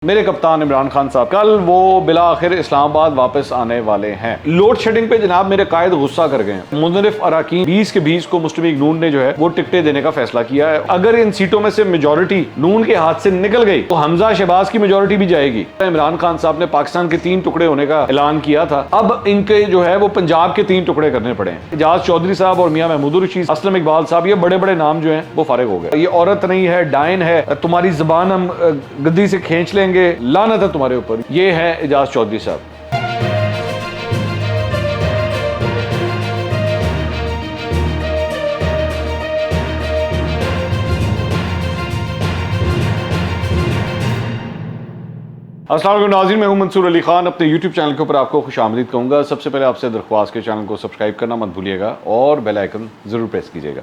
मेरे कप्तान इमरान खान साहब कल वो बिला आखिर इस्लामाबाद वापस आने वाले हैं। लोड शेडिंग पे जनाब मेरे कायद गुस्सा कर गए हैं। मुनरिफ अराकीन 20 के 20 को मुस्लिम लीग नून ने जो है वो टिकटें देने का फैसला किया है। अगर इन सीटों में से मेजोरिटी नून के हाथ से निकल गई तो हमजा शहबाज की मेजोरिटी भी जाएगी। इमरान खान साहब ने पाकिस्तान के 3 टुकड़े होने का ऐलान किया था, अब इनके जो है वो पंजाब के 3 टुकड़े करने पड़े हैं। एजाज चौधरी साहब और मियां महमूद रशीद, असलम इकबाल साहब, ये बड़े बड़े नाम जो है वो फारिग हो गए। ये औरत नहीं है, डायन है, तुम्हारी जुबान हम गद्दी से खींच लेंगे, लानत है तुम्हारे ऊपर। ये है एजाज चौधरी साहब। अस्सलाम वालेकुम नाज़रीन, मैं हूं मंसूर अली खान। अपने YouTube चैनल के ऊपर आपको खुशामदीद कहूँगा। सबसे पहले आपसे दरख्वास्त के चैनल को सब्सक्राइब करना मत भूलिएगा और बेल आइकन ज़रूर प्रेस कीजिएगा।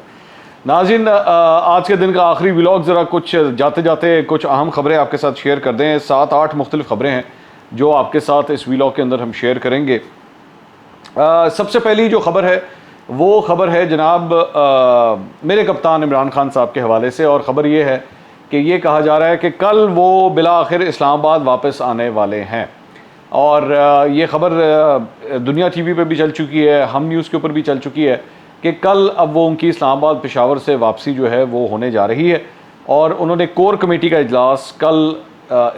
नाज़रीन, आज के दिन का आखिरी व्लॉग, ज़रा कुछ जाते जाते कुछ अहम खबरें आपके साथ शेयर कर दें। 7-8 मुख्तलिफ खबरें हैं जो आपके साथ इस व्लॉग के अंदर हम शेयर करेंगे। सबसे पहली जो खबर है वो खबर है जनाब मेरे कप्तान इमरान खान साहब के हवाले से, और ख़बर ये है कि ये कहा जा रहा है कि कल वो बिला आखिर इस्लामाबाद वापस आने वाले हैं। और ये ख़बर दुनिया टीवी पे भी चल चुकी है, हम न्यूज़ के ऊपर भी चल चुकी है कि कल अब वो उनकी इस्लामाबाद पेशावर से वापसी जो है वो होने जा रही है। और उन्होंने कोर कमेटी का इजलास कल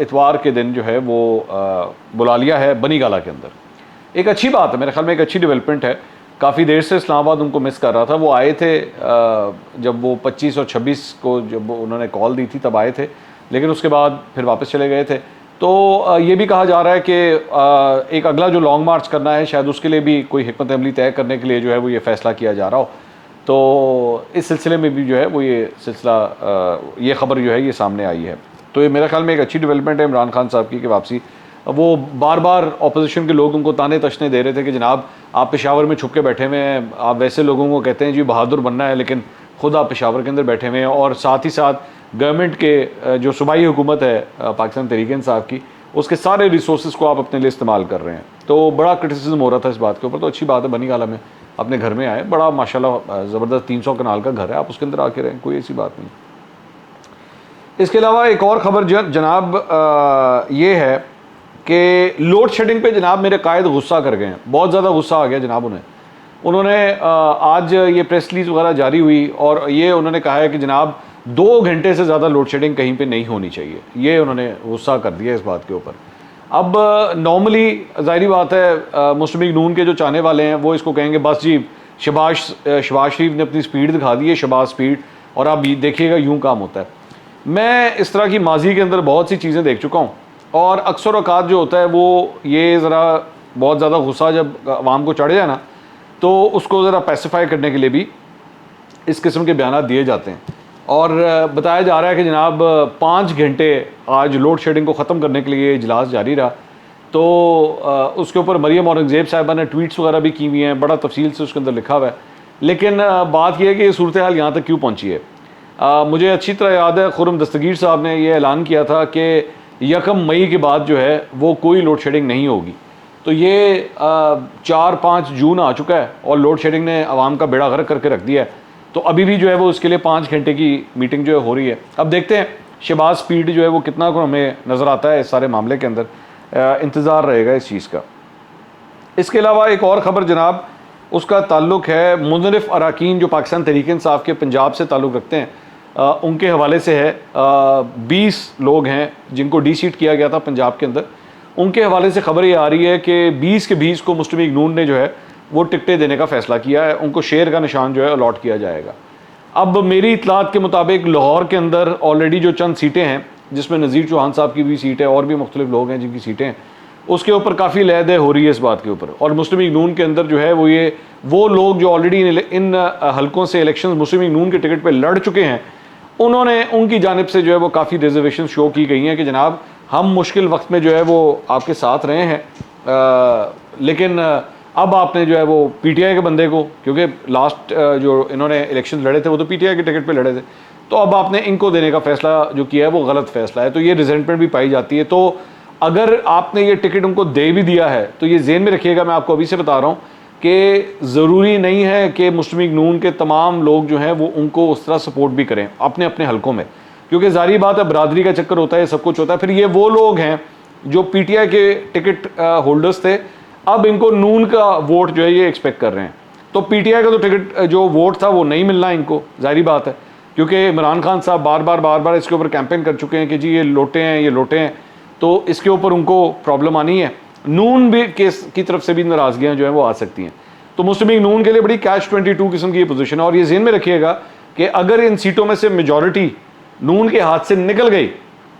इतवार के दिन जो है वो बुला लिया है बनी गाला के अंदर। एक अच्छी बात है, मेरे ख्याल में एक अच्छी डेवलपमेंट है। काफ़ी देर से इस्लामाबाद उनको मिस कर रहा था। वो आए थे जब वो 25 और 26 को जब उन्होंने कॉल दी थी तब आए थे, लेकिन उसके बाद फिर वापस चले गए थे। तो ये भी कहा जा रहा है कि एक अगला जो लॉन्ग मार्च करना है शायद उसके लिए भी कोई हिकमत अमली तय करने के लिए जो है वो ये फ़ैसला किया जा रहा हो। तो इस सिलसिले में भी जो है वो ये सिलसिला, ये ख़बर जो है ये सामने आई है। तो ये मेरे ख्याल में एक अच्छी डेवलपमेंट है इमरान खान साहब की वापसी। वो बार बार अपोजिशन के लोग उनको ताने तशने दे रहे थे कि जनाब आप पेशावर में छुप के बैठे हुए हैं, आप वैसे लोगों को कहते हैं जी बहादुर बनना है, लेकिन खुद आप पेशावर के अंदर बैठे हुए हैं। और साथ ही साथ गवर्नमेंट के जो सूबाई हुकूमत है पाकिस्तान तहरीक इंसाफ की, उसके सारे रिसोर्स को आप अपने लिए इस्तेमाल कर रहे हैं। तो बड़ा क्रिटिसिज्म हो रहा था इस बात के ऊपर। तो अच्छी बात है, बनी गाला में अपने घर में आए, बड़ा माशाल्लाह ज़बरदस्त 300 कनाल का घर है, आप उसके अंदर आके रहें, कोई ऐसी बात नहीं। इसके अलावा एक और ख़बर जनाब ये है कि लोड शेडिंग पे जनाब मेरे कायद गुस्सा कर गए हैं। बहुत ज़्यादा गुस्सा आ गया जनाब उन्होंने आज ये प्रेस रिलीज़ वगैरह जारी हुई और ये उन्होंने कहा है कि जनाब 2 घंटे से ज़्यादा लोड शेडिंग कहीं पे नहीं होनी चाहिए। ये उन्होंने गुस्सा कर दिया इस बात के ऊपर। अब नॉर्मली ज़ाहिरी बात है मुस्लिम लीग नून के जो चाहने वाले हैं वो इसको कहेंगे बस जी शहबाज शरीफ ने अपनी स्पीड दिखा दी है, शहबाज स्पीड, और अब देखिएगा यूँ काम होता है। मैं इस तरह की माजी के अंदर बहुत सी चीज़ें देख चुका हूँ, और अक्सर औकात जो होता है वो ये ज़रा बहुत ज़्यादा गुस्सा जब आवाम को चढ़ जाए ना, तो उसको ज़रा पैसिफाई करने के लिए भी इस किस्म के बयान दिए जाते हैं। और बताया जा रहा है कि जनाब 5 घंटे आज लोड शेडिंग को ख़त्म करने के लिए इजलास जारी रहा। तो उसके ऊपर मरियम औरंगज़ेब साहिबा ने ट्वीट्स वगैरह भी की हुई हैं, बड़ा तफसील से उसके अंदर लिखा हुआ है। लेकिन बात यह है कि ये सूरत हाल यहाँ तक क्यों पहुँची है। मुझे अच्छी तरह याद है खुर्रम दस्तगीर साहब ने यह ऐलान किया था कि 1 मई के बाद जो है वो कोई लोड शेडिंग नहीं होगी। तो ये 4-5 जून आ चुका है और लोड शेडिंग ने आवाम का बेड़ा गर्क करके रख दिया है। तो अभी भी जो है वो उसके लिए 5 घंटे की मीटिंग जो है हो रही है। अब देखते हैं शहबाज स्पीड जो है वो कितना को हमें नज़र आता है इस सारे मामले के अंदर। इंतज़ार रहेगा इस चीज़ का। इसके अलावा एक और ख़बर जनाब, उसका ताल्लुक़ है मुनरिफ अराकीन जो पाकिस्तान तहरीक इंसाफ के पंजाब से ताल्लुक़ रखते हैं, उनके हवाले से है। 20 लोग हैं जिनको डी सीट किया गया था पंजाब के अंदर। उनके हवाले से ख़बर ये आ रही है कि 20 के 20 को मुस्लिम लीग नून ने जो है वो टिकटें देने का फ़ैसला किया है। उनको शेर का निशान जो है अलॉट किया जाएगा। अब मेरी इतलात के मुताबिक लाहौर के अंदर ऑलरेडी जो चंद सीटें हैं, जिसमें नज़ीर चौहान साहब की भी सीट है और भी मुख्तलिफ लोग हैं जिनकी सीटें हैं, उसके ऊपर काफ़ी लहदे हो रही है इस बात के ऊपर। और मुस्लिम लीग नून के अंदर जो है वो लोग जो ऑलरेडी इन हलकों से इलेक्शन मुस्लिम लीग नून के टिकट पर लड़ चुके हैं, उन्होंने उनकी जानिब से जो है वो काफ़ी रिजर्वेशन शो की गई हैं कि जनाब हम मुश्किल वक्त में जो है वो आपके साथ रहे हैं, लेकिन अब आपने जो है वो पीटीआई के बंदे को, क्योंकि लास्ट जो इन्होंने इलेक्शन लड़े थे वो तो पीटीआई के टिकट पे लड़े थे, तो अब आपने इनको देने का फ़ैसला जो किया है वो गलत फ़ैसला है। तो ये रिजेंटमेंट भी पाई जाती है। तो अगर आपने ये टिकट उनको दे भी दिया है तो ये ज़हन में रखिएगा, मैं आपको अभी से बता रहा हूँ कि ज़रूरी नहीं है कि मुस्लिम लीग नून के तमाम लोग जो हैं वो उनको उस तरह सपोर्ट भी करें अपने अपने हलकों में। क्योंकि जारी बात है बरादरी का चक्कर होता है, सब कुछ होता है। फिर ये वो लोग हैं जो पीटीआई के टिकट होल्डर्स थे, अब इनको नून का वोट जो है ये एक्सपेक्ट कर रहे हैं। तो पीटीआई का तो टिकट जो वोट था वो नहीं मिलना इनको, जारी बात है, क्योंकि इमरान खान साहब बार बार इसके ऊपर कैंपेन कर चुके हैं कि जी ये लोटे हैं, ये लोटे हैं, तो इसके ऊपर उनको प्रॉब्लम आनी है। नून भी केस की तरफ से भी नाराजगियाँ जो हैं वो आ सकती हैं। तो मुस्लिम लीग नून के लिए बड़ी कैच 22 किस्म की ये पोजीशन है। और ये ज़हन में रखिएगा कि अगर इन सीटों में से मेजॉरिटी नून के हाथ से निकल गई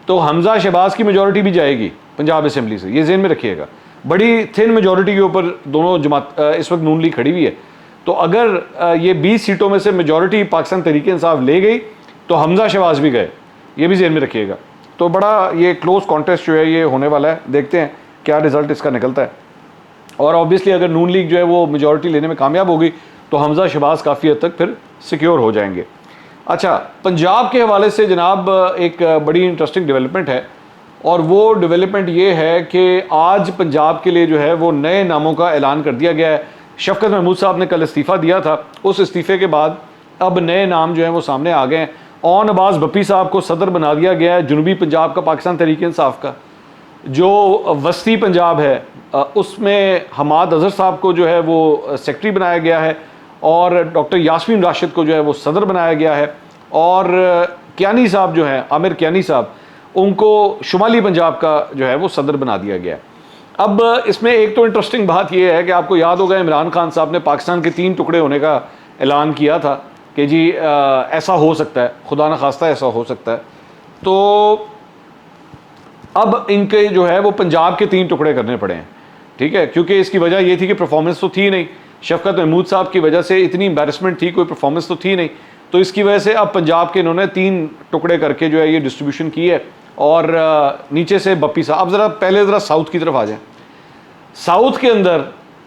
तो हमजा शहबाज की मेजॉरिटी भी जाएगी पंजाब असेंबली से, ये ज़हन में रखिएगा। बड़ी थिन मेजॉरिटी के ऊपर दोनों जमात इस वक्त नून लीग खड़ी हुई है। तो अगर ये 20 सीटों में से मेजॉरिटी पाकिस्तान तहरीक-ए-इंसाफ ले गई तो हमजा शहबाज भी गए, ये भी ज़हन में रखिएगा। तो बड़ा ये क्लोज कॉन्टेस्ट जो है ये होने वाला है, देखते हैं क्या रिजल्ट इसका निकलता है। और ऑब्वियसली अगर नून लीग जो है वो मेजॉरिटी लेने में कामयाब होगी तो हमजा शहबाज काफ़ी हद तक फिर सिक्योर हो जाएंगे। अच्छा, पंजाब के हवाले से जनाब एक बड़ी इंटरेस्टिंग डेवलपमेंट है, और वो डेवलपमेंट ये है कि आज पंजाब के लिए जो है वो नए नामों का ऐलान कर दिया गया है। शफकत महमूद साहब ने कल इस्तीफ़ा दिया था, उस इस्तीफ़े के बाद अब नए नाम जो हैं वो सामने आ गए हैं। ओन अब्बास भप्पी साहब को सदर बना दिया गया है जनूबी पंजाब का पाकिस्तान तहरीक-ए-इंसाफ का। जो वस्ती पंजाब है उसमें हमाद अजहर साहब को जो है वो सेक्रेटरी बनाया गया है, और डॉक्टर यास्मीन राशिद को जो है वो सदर बनाया गया है, और कियानी साहब जो हैं आमिर कियानी साहब, उनको शुमाली पंजाब का जो है वो सदर बना दिया गया है। अब इसमें एक तो इंटरेस्टिंग बात यह है कि आपको याद होगा इमरान खान साहब ने पाकिस्तान के 3 टुकड़े होने का ऐलान किया था कि जी ऐसा हो सकता है, खुदा न खास्ता ऐसा हो सकता है। तो अब इनके जो है वो पंजाब के 3 टुकड़े करने पड़े हैं, ठीक है, क्योंकि इसकी वजह ये थी कि परफॉर्मेंस तो थी नहीं, शफकत महमूद साहब की वजह से इतनी एम्बैरसमेंट थी, कोई परफॉर्मेंस तो थी नहीं। तो इसकी वजह से अब पंजाब के इन्होंने 3 टुकड़े करके जो है ये डिस्ट्रीब्यूशन की है। और नीचे से बप्पी साहब, अब ज़रा पहले ज़रा साउथ की तरफ आ जाएं। साउथ के अंदर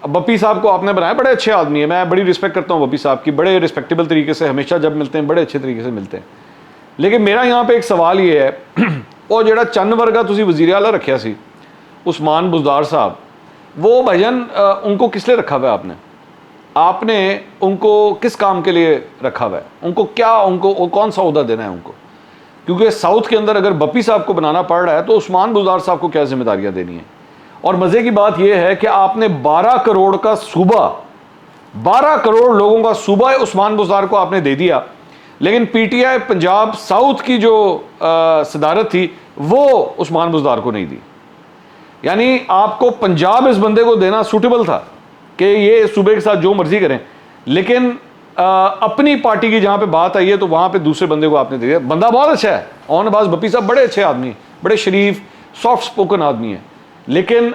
बप्पी साहब को आपने बनाया, बड़े अच्छे आदमी है, मैं बड़ी रिस्पेक्ट करता हूँ बप्पी साहब की, बड़े रिस्पेक्टेबल तरीके से हमेशा जब मिलते हैं बड़े अच्छे तरीके से मिलते हैं। लेकिन मेरा यहाँ पे एक सवाल ये है और ਜਿਹੜਾ चन्न वर्गा तुसी वज़ीर आला रखा सी उस्मान बुज़दार साहब, वो भाईजान उनको किस लिए रखा हुआ है आपने उनको किस काम के लिए रखा हुआ है? उनको क्या, उनको कौन सा ओहदा देना है उनको? क्योंकि साउथ के अंदर अगर बप्पी साहब को बनाना पड़ रहा है तो उस्मान बुज़दार साहब को क्या जिम्मेदारियां देनी है? और मज़े की बात यह है कि आपने 12 करोड़ का सूबा, 12 करोड़ लोगों का सूबा उस्मान बुज़दार को आपने दे दिया, लेकिन पीटीआई पंजाब साउथ की जो सदारत थी वो उस्मान बुज़दार को नहीं दी। यानी आपको पंजाब इस बंदे को देना सूटेबल था कि ये सूबे के साथ जो मर्जी करें, लेकिन अपनी पार्टी की जहाँ पे बात आई है तो वहाँ पे दूसरे बंदे को आपने दे दिया। बंदा बहुत अच्छा है, ओन अब्बास भप्पी साहब बड़े अच्छे आदमी हैं, बड़े शरीफ सॉफ्ट स्पोकन आदमी हैं, लेकिन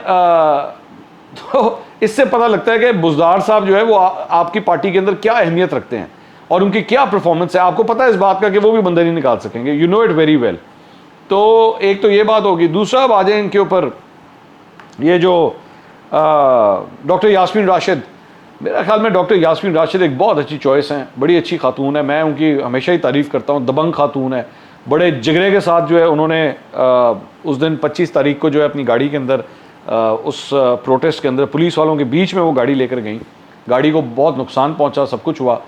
तो इससे पता लगता है कि बुज़दार साहब जो है वो आपकी पार्टी के अंदर क्या अहमियत रखते हैं और उनकी क्या परफॉर्मेंस है। आपको पता है इस बात का कि वो भी बंदा नहीं निकाल सकेंगे, you know it very well. तो एक तो ये बात होगी। दूसरा अब आ जाए इनके ऊपर, ये जो डॉक्टर यास्मीन राशिद, मेरा ख्याल में डॉक्टर यास्मीन राशिद एक बहुत अच्छी चॉइस हैं, बड़ी अच्छी खातून है, मैं उनकी हमेशा ही तारीफ़ करता हूँ। दबंग खातून है, बड़े जिगरे के साथ जो है उन्होंने उस दिन 25 तारीख को जो है अपनी गाड़ी के अंदर उस प्रोटेस्ट के अंदर पुलिस वालों के बीच में वो गाड़ी लेकर गई। गाड़ी को बहुत नुकसान पहुँचा, सब कुछ हुआ,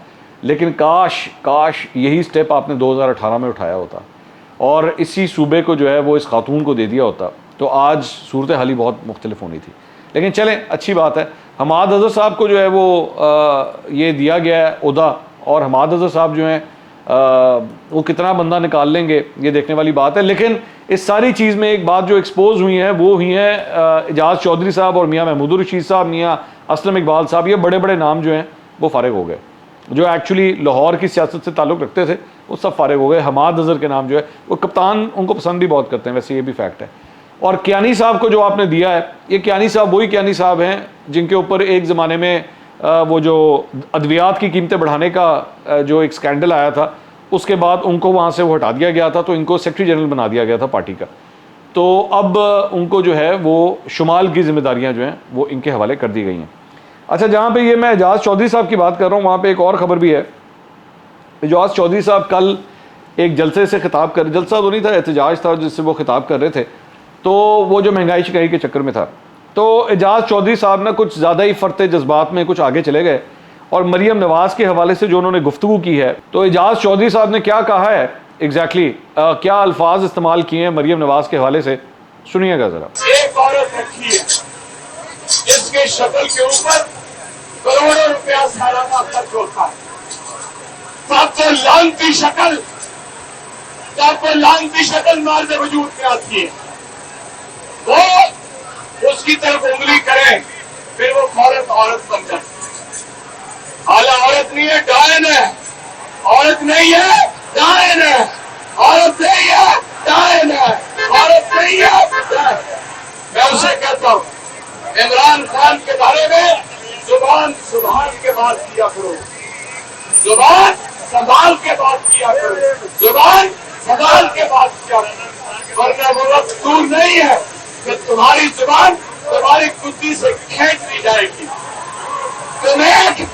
लेकिन काश यही स्टेप आपने 2018 में उठाया होता और इसी सूबे को जो है वो इस खातून को दे दिया होता तो आज सूरत हाल ही बहुत मुख्तलिफ होनी थी। लेकिन चलें, अच्छी बात है। हमाद अजहर साहब को जो है वो ये दिया गया है ओहदा, और हमाद अजहर साहब जो हैं वो कितना बंदा निकाल लेंगे ये देखने वाली बात है। लेकिन इस सारी चीज़ में एक बात जो एक्सपोज हुई है वो हुई है एजाज चौधरी साहब और मियाँ महमूद रशीद साहब, मियाँ असलम इकबाल साहब, ये बड़े बड़े नाम जो हैं वो फारिग हो गए, जो एक्चुअली लाहौर की सियासत से ताल्लुक़ रखते थे वो सब फारिग हो गए। हमाद अजहर के नाम जो है वो कप्तान उनको पसंद भी बहुत करते हैं, वैसे ये भी फैक्ट है। और कियानी साहब को जो आपने दिया है, ये कियानी साहब वही कियानी साहब हैं जिनके ऊपर एक ज़माने में वो जो अद्वियात की कीमतें बढ़ाने का जो एक स्कैंडल आया था, उसके बाद उनको वहाँ से वो हटा दिया गया था, तो इनको सेक्रेटरी जनरल बना दिया गया था पार्टी का। तो अब उनको जो है वो शुमाल की जिम्मेदारियाँ जो हैं वो इनके हवाले कर दी गई हैं। अच्छा, जहाँ पे ये मैं एजाज चौधरी साहब की बात कर रहा हूँ, वहाँ पे एक और ख़बर भी है। एजाज चौधरी साहब कल एक जलसे से खिताब कर, जलसा तो नहीं था, एहतजाज था जिससे वो खिताब कर रहे थे, तो वो जो महंगाई शिकाई के चक्कर में था, तो एजाज चौधरी साहब ना कुछ ज़्यादा ही फरते जज्बात में कुछ आगे चले गए और मरीम नवाज़ के हवाले से जो उन्होंने गुफ्तगू की है, तो एजाज चौधरी साहब ने क्या कहा है एग्जैक्टली क्या अल्फाज इस्तेमाल किए हैं मरियम नवाज के हवाले से, सुनिएगा जरा। एक औरत रखी है जिसके शक्ल के ऊपर करोड़ों रुपया सालाना खर्च होता है। सबसे लानती शक्ल मारने वजूद में आती है। वो उसकी तरफ उंगली करे, फिर वो औरत बन जाती है। हालां औरत नहीं है, डायन है। औरत नहीं है, डायन है। औरत नहीं है, डायन है। औरत नहीं है, डायन है। मैं उसे कहता हूं, इमरान खान के बारे में जुबान संभाल के बात किया करो, जुबान संभाल के बात किया करो, जुबान संभाल के बात किया करो, वरना वो वक्त दूर नहीं है कि तुम्हारी जुबान तुम्हारी कुत्ती से खींच ली जाएगी। तुम एक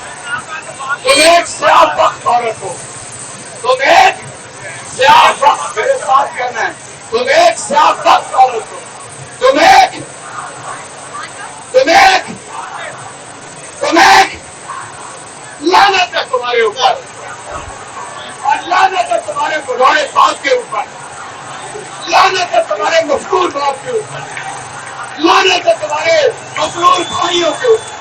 स्याह औरत हो, तुम एक स्याह, मेरे साथ कहना है, तुम एक स्याह औरत हो, तुम एक लानत है तुम्हारे ऊपर, और लानत है तुम्हारे बुढ़ाए बाप के ऊपर, लानत है तुम्हारे मफलूर बाप के ऊपर, लानत है तुम्हारे मफलूर भाइयों के ऊपर।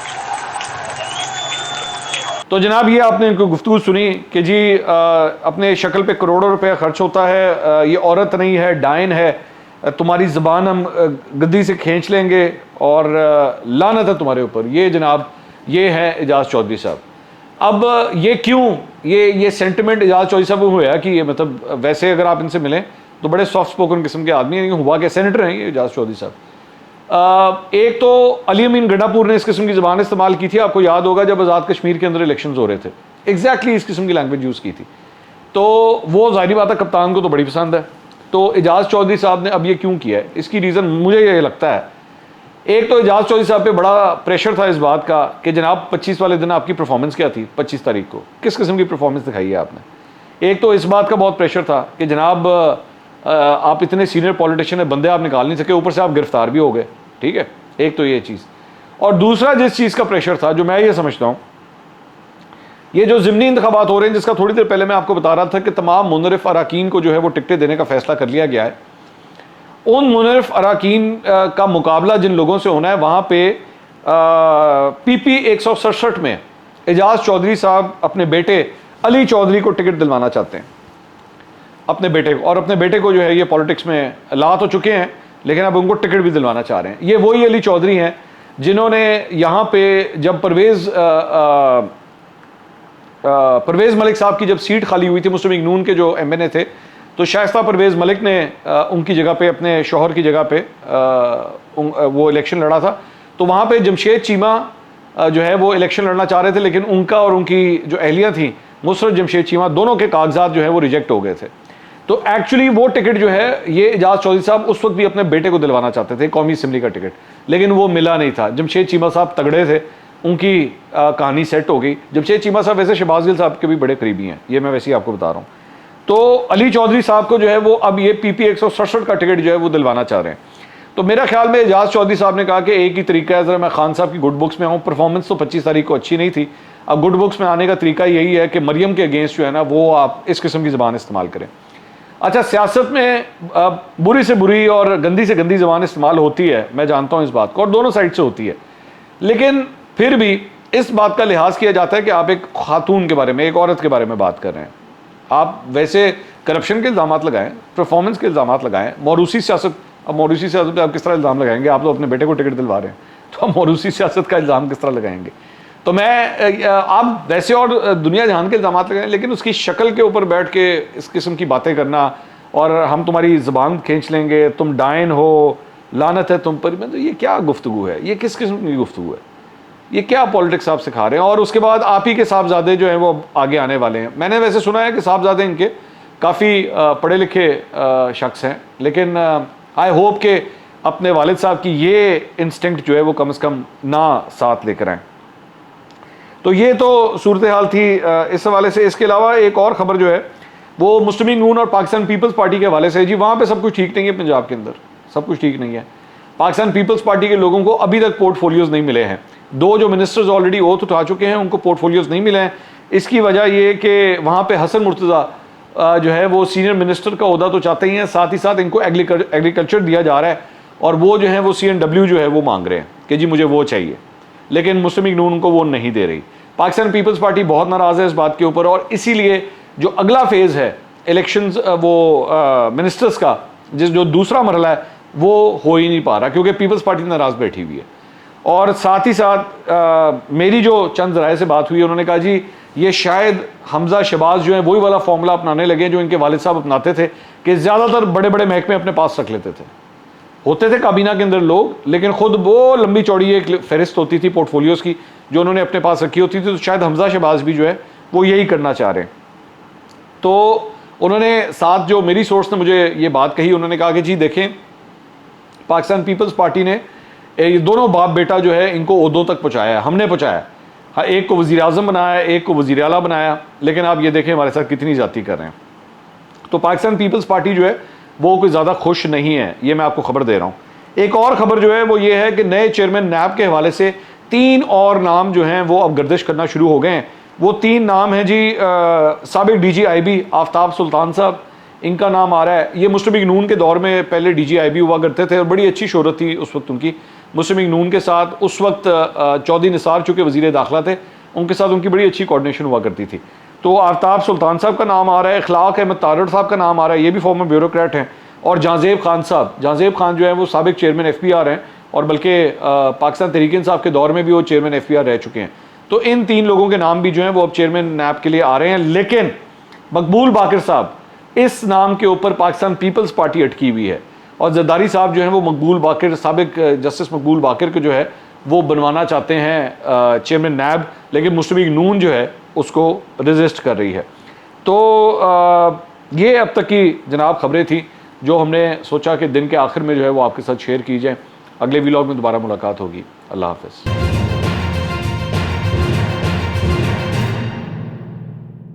तो जनाब ये आपने इनको गुफ्तगू सुनी कि जी अपने शक्ल पे करोड़ों रुपया खर्च होता है, ये औरत नहीं है, डायन है, तुम्हारी ज़बान हम गद्दी से खींच लेंगे और लानत है तुम्हारे ऊपर। ये जनाब ये है एजाज चौधरी साहब। अब ये क्यों ये सेंटिमेंट एजाज चौधरी साहब को हुआ कि ये मतलब वैसे अगर आप इनसे मिलें तो बड़े सॉफ्ट स्पोकन किस्म के आदमी हैं, हुआ के सेनेटर हैं ये एजाज चौधरी साहब। एक तो अली अमीन गंडापुर ने इस किस्म की ज़बान इस्तेमाल की थी, आपको याद होगा जब आज़ाद कश्मीर के अंदर इलेक्शन हो रहे थे, एग्जैक्टली इस किस्म की लैंग्वेज यूज़ की थी। तो वो ज़ाहिर बात है कप्तान को तो बड़ी पसंद है। तो एजाज चौधरी साहब ने अब ये क्यों किया है, इसकी रीज़न मुझे ये लगता है, एक तो एजाज चौधरी साहब पे बड़ा प्रेशर था इस बात का कि जनाब 25 वाले दिन आपकी परफॉर्मेंस क्या थी, 25 तारीख को किस किस्म की परफॉर्मेंस दिखाई है आपने। एक तो इस बात का बहुत प्रेशर था कि जनाब आप इतने सीनियर पॉलिटिशियन है, बंदे आप निकाल नहीं सके, ऊपर से आप गिरफ्तार भी हो गए, ठीक है, एक तो ये चीज़। और दूसरा जिस चीज़ का प्रेशर था, जो मैं ये समझता हूँ, ये जो ज़िमनी इंतखाबात हो रहे हैं, जिसका थोड़ी देर पहले मैं आपको बता रहा था कि तमाम मुनरिफ अराकीन को जो है वो टिकटें देने का फैसला कर लिया गया है। उन मुनरिफ अराकीन का मुकाबला जिन लोगों से होना है, वहाँ पे PP 167 में एजाज चौधरी साहब अपने बेटे अली चौधरी को टिकट दिलवाना चाहते हैं, अपने बेटे को। और अपने बेटे को जो है ये पॉलिटिक्स में ला तो चुके हैं, लेकिन अब उनको टिकट भी दिलवाना चाह रहे हैं। ये वही अली चौधरी हैं जिन्होंने यहाँ पे जब परवेज़ मलिक साहब की जब सीट खाली हुई थी, मुस्लिम लीग नून के जो MNA थे, तो शाइस्ता परवेज़ मलिक ने उनकी जगह पे, अपने शौहर की जगह पे वो इलेक्शन लड़ा था। तो वहाँ पे जमशेद चीमा जो है वो इलेक्शन लड़ना चाह रहे थे, लेकिन उनका और उनकी जो अहलिया थी मुसरत जमशेद चीमा, दोनों के कागजात जो है वो रिजेक्ट हो गए थे। तो एक्चुअली वो टिकट जो है ये एजाज चौधरी साहब उस वक्त भी अपने बेटे को दिलवाना चाहते थे, कौमी असम्बली का टिकट, लेकिन वो मिला नहीं था। जमशेद चीमा साहब तगड़े थे, उनकी कहानी सेट हो गई। जमशेद चीमा साहब वैसे शहबाज गिल साहब के भी बड़े करीबी हैं, ये मैं वैसे ही आपको बता रहा हूँ। तो अली चौधरी साहब को जो है वो अब ये PP 167 का टिकट जो है वो दिलवाना चाह रहे हैं। तो मेरा ख्याल में एजाज चौधरी साहब ने कहा कि एक ही तरीका है, ज़रा मैं खान साहब की गुड बुक्स में आऊँ। परफॉर्मेंस तो 25 तारीख को अच्छी नहीं थी, अब गुड बुक्स में आने का तरीका यही है कि मरियम के अगेंस्ट जो है ना वो आप इस किस्म की ज़बान इस्तेमाल करें। अच्छा, सियासत में बुरी से बुरी और गंदी से गंदी ज़बान इस्तेमाल होती है, मैं जानता हूँ इस बात को, और दोनों साइड से होती है, लेकिन फिर भी इस बात का लिहाज किया जाता है कि आप एक खातून के बारे में, एक औरत के बारे में बात कर रहे हैं। आप वैसे करप्शन के इल्ज़ाम लगाएं, परफॉर्मेंस के इल्ज़ाम लगाएं, मौरूसी सियासत, अब मौरूसी सियासत पे आप किस तरह इल्ज़ाम लगाएंगे? आप तो अपने बेटे को टिकट दिलवा रहे हैं, तो आप मौरूसी सियासत का इल्ज़ाम किस तरह लगाएंगे? तो मैं आप वैसे और दुनिया जहान के इल्ज़ाम लगाएं, लेकिन उसकी शक्ल के ऊपर बैठ के इस किस्म की बातें करना, और हम तुम्हारी ज़बान खींच लेंगे, तुम डायन हो, लानत है तुम पर, तो ये क्या गुफ्तगू है? ये किस किस्म की गुफ्तगू है? ये क्या पॉलिटिक्स आप सिखा रहे हैं? और उसके बाद आप ही के साहबजादे जो हैं वो आगे आने वाले हैं। मैंने वैसे सुना है कि साहबजादे इनके काफ़ी पढ़े लिखे शख्स हैं, लेकिन आई होप कि अपने वालिद साहब की ये इंस्टिंक्ट जो है वो कम से कम ना साथ लेकर आएँ। तो ये तो सूरत हाल थी इस हवाले से। इसके अलावा एक और ख़बर जो है वो मुस्लिम लीग नून और पाकिस्तान पीपल्स पार्टी के हवाले से। जी वहाँ पे सब कुछ ठीक नहीं है, पंजाब के अंदर सब कुछ ठीक नहीं है। पाकिस्तान पीपल्स पार्टी के लोगों को अभी तक पोर्टफोलियोज़ नहीं मिले हैं। दो जो मिनिस्टर्स ऑलरेडी ओथ उठा चुके हैं, उनको पोर्टफोलियोज़ नहीं मिले हैं। इसकी वजह ये कि वहाँ पे हसन मुर्तज़ा जो है वो सीनियर मिनिस्टर का ओहदा तो चाहते ही हैं, साथ ही साथ इनको एग्रीकल्चर दिया जा रहा है और वो जो है वो CNW जो है वो मांग रहे हैं कि जी मुझे वो चाहिए, लेकिन मुस्लिम लीग नून उनको वो नहीं दे रही। पाकिस्तान पीपल्स पार्टी बहुत नाराज़ है इस बात के ऊपर और इसीलिए जो अगला फेज़ है इलेक्शंस वो मिनिस्टर्स का, जो दूसरा मरला है वो हो ही नहीं पा रहा क्योंकि पीपल्स पार्टी नाराज़ बैठी हुई है। और साथ ही साथ मेरी जो चंद राय से बात हुई, उन्होंने कहा जी ये शायद हमजा शहबाज जो है वही वाला फॉर्मूला अपनाने लगे जो इनके वालिद साहब अपनाते थे कि ज़्यादातर बड़े बड़े महकमे अपने पास रख लेते थे, होते थे काबीना के अंदर लोग, लेकिन खुद वो लंबी चौड़ी एक फहरिस्त होती थी पोर्टफोलियोज़ की जो उन्होंने अपने पास रखी होती थी। तो शायद हमजा शहबाज भी जो है वो यही करना चाह रहे हैं। तो उन्होंने साथ जो मेरी सोर्स ने मुझे ये बात कही, उन्होंने कहा कि जी देखें पाकिस्तान पीपल्स पार्टी ने ये दोनों बाप बेटा जो है इनको ओहदों तक पहुँचाया है, हमने पहुँचाया। हाँ, एक को वज़ीर आज़म बनाया, एक को वज़ीर आला बनाया, लेकिन आप ये देखें हमारे साथ कितनी ज़्यादती कर रहे हैं। तो पाकिस्तान पीपल्स पार्टी जो है वो कोई ज़्यादा खुश नहीं है, ये मैं आपको खबर दे रहा हूँ। एक और खबर जो है वो ये है कि नए चेयरमैन नैब के हवाले से 3 और नाम जो हैं वो अब गर्दिश करना शुरू हो गए हैं। वो 3 नाम हैं जी, साबिक DGIB आफ्ताब सुल्तान साहब, इनका नाम आ रहा है। ये मुस्लिम लीग नून के दौर में पहले DGIB हुआ करते थे और बड़ी अच्छी शोहरत थी उस वक्त उनकी मुस्लिम लीग नून के साथ। उस वक्त चौधरी निसार चूँकि वज़ीर दाखिला थे, उनके साथ उनकी बड़ी अच्छी कोऑर्डिनेशन हुआ करती थी। तो आफ्ताब सुल्तान साहब का नाम आ रहा है, इखलाक अहमद तारड़ साहब का नाम आ रहा है, ये भी फॉर्मर ब्यूरोक्रेट हैं। और जहांजेब खान साहब, जहांजेब खान जो है वो साबिक चेयरमैन FPR हैं और बल्कि पाकिस्तान तहरीक इंसाफ के दौर में भी वो चेयरमैन FPR रह चुके हैं। तो इन 3 लोगों के नाम भी जो हैं वो अब चेयरमैन नैब के लिए आ रहे हैं। लेकिन मकबूल बाकर साहब, इस नाम के ऊपर पाकिस्तान पीपल्स पार्टी अटकी हुई है और जरदारी साहब जो हैं वो मकबूल बाकर, साबिक जस्टिस मकबूल बाकर को जो है वो बनवाना चाहते हैं चेयरमैन नैब, लेकिन मुस्लिम लीग नून जो है उसको रजिस्ट कर रही है। तो ये अब तक की जनाब खबरें थी जो हमने सोचा कि दिन के आखिर में जो है वो आपके साथ शेयर की जाए। अगले व्लॉग में दोबारा मुलाकात होगी। अल्लाह हाफ़िज़।